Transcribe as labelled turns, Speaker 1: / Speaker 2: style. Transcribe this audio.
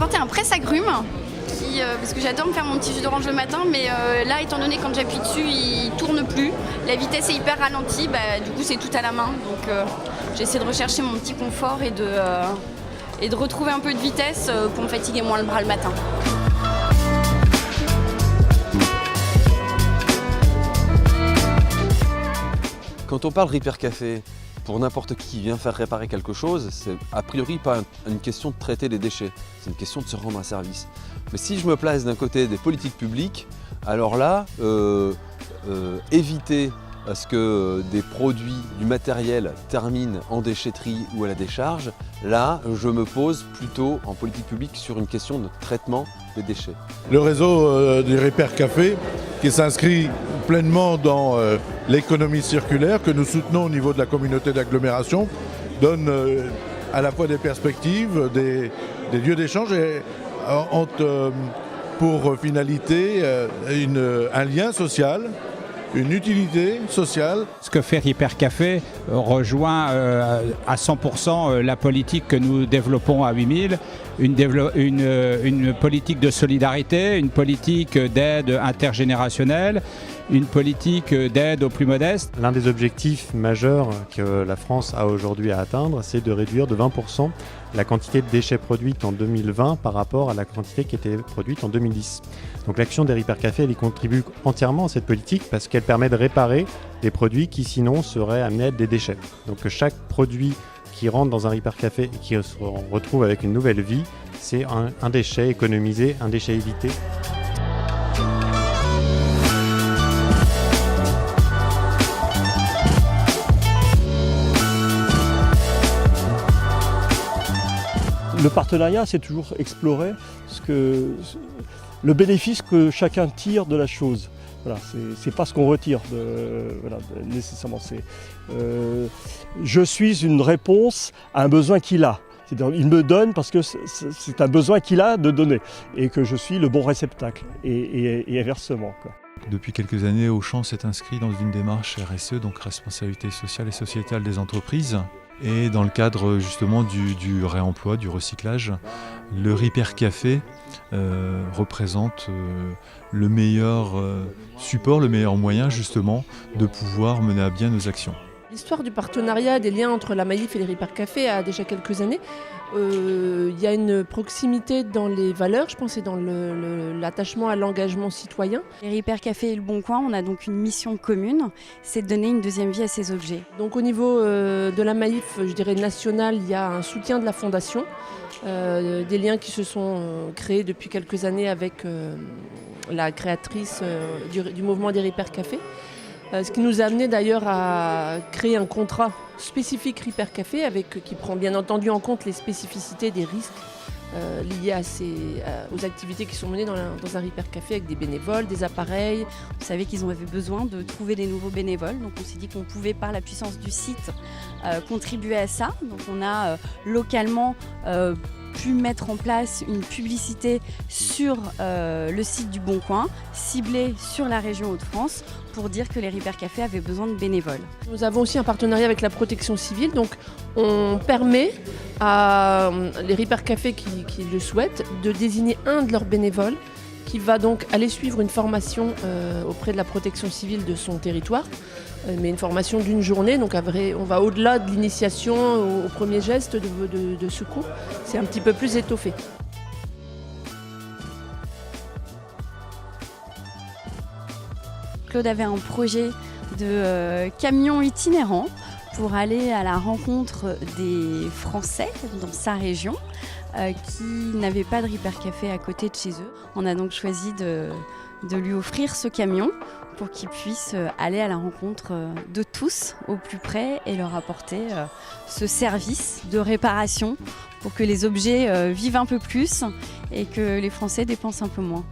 Speaker 1: apporté un presse-agrumes, parce que j'adore me faire mon petit jus d'orange le matin, mais là, étant donné quand j'appuie dessus, il tourne plus. La vitesse est hyper ralentie, du coup c'est tout à la main. Donc j'essaie de rechercher mon petit confort et de retrouver un peu de vitesse pour me fatiguer moins le bras le matin.
Speaker 2: Quand on parle Repair Café, pour n'importe qui vient faire réparer quelque chose, c'est a priori pas une question de traiter les déchets, c'est une question de se rendre un service. Mais si je me place d'un côté des politiques publiques, alors là, éviter à ce que des produits, du matériel terminent en déchetterie ou à la décharge, là, je me pose plutôt en politique publique sur une question de traitement des déchets.
Speaker 3: Le réseau des Repair Café, qui s'inscrit pleinement dans l'économie circulaire que nous soutenons au niveau de la communauté d'agglomération, donne à la fois des perspectives, des lieux d'échange et ont pour finalité un lien social, une utilité sociale.
Speaker 4: Ce que fait Repair Café rejoint à 100% la politique que nous développons à 8000, une politique de solidarité, une politique d'aide intergénérationnelle, une politique d'aide aux plus modestes.
Speaker 5: L'un des objectifs majeurs que la France a aujourd'hui à atteindre, c'est de réduire de 20% la quantité de déchets produites en 2020 par rapport à la quantité qui était produite en 2010. Donc l'action des Repair Café, elle y contribue entièrement à cette politique parce qu'elle permet de réparer des produits qui sinon seraient amenés à être des déchets. Donc chaque produit qui rentre dans un Repair Café et qui se retrouve avec une nouvelle vie, c'est un déchet économisé, un déchet évité.
Speaker 6: Le partenariat, c'est toujours explorer le bénéfice que chacun tire de la chose. Voilà, c'est pas ce qu'on retire nécessairement. Je suis une réponse à un besoin qu'il a. C'est-à-dire, il me donne parce que c'est un besoin qu'il a de donner et que je suis le bon réceptacle et inversement, quoi.
Speaker 7: Depuis quelques années, Auchan s'est inscrit dans une démarche RSE, donc responsabilité sociale et sociétale des entreprises. Et dans le cadre justement du réemploi, du recyclage, le Repair Café représente le meilleur support, le meilleur moyen justement de pouvoir mener à bien nos actions.
Speaker 8: L'histoire du partenariat, des liens entre la Maïf et les Repair Café a déjà quelques années. Il y a une proximité dans les valeurs, je pense, et dans l'attachement à l'engagement citoyen.
Speaker 1: Les Repair Café et Le Bon Coin, on a donc une mission commune, c'est de donner une deuxième vie à ces objets.
Speaker 8: Donc au niveau de la Maïf, je dirais nationale, il y a un soutien de la Fondation, des liens qui se sont créés depuis quelques années avec la créatrice du mouvement des Repair Café. Ce qui nous a amené d'ailleurs à créer un contrat spécifique Repair Café qui prend bien entendu en compte les spécificités des risques liés aux activités qui sont menées dans un Repair Café avec des bénévoles, des appareils.
Speaker 1: On savait qu'ils avaient besoin de trouver des nouveaux bénévoles, donc on s'est dit qu'on pouvait par la puissance du site contribuer à ça. Donc on a localement pu mettre en place une publicité sur le site du Bon Coin, ciblée sur la région Hauts-de-France, pour dire que les Repair Café avaient besoin de bénévoles.
Speaker 8: Nous avons aussi un partenariat avec la protection civile, donc on permet à les Repair Café qui le souhaitent de désigner un de leurs bénévoles qui va donc aller suivre une formation auprès de la protection civile de son territoire, mais une formation d'une journée, donc on va au-delà de l'initiation au premier geste de secours, c'est un petit peu plus étoffé.
Speaker 1: Claude avait un projet de camion itinérant pour aller à la rencontre des Français dans sa région qui n'avaient pas de Repair Café à côté de chez eux. On a donc choisi de lui offrir ce camion pour qu'il puisse aller à la rencontre de tous au plus près et leur apporter ce service de réparation pour que les objets vivent un peu plus et que les Français dépensent un peu moins.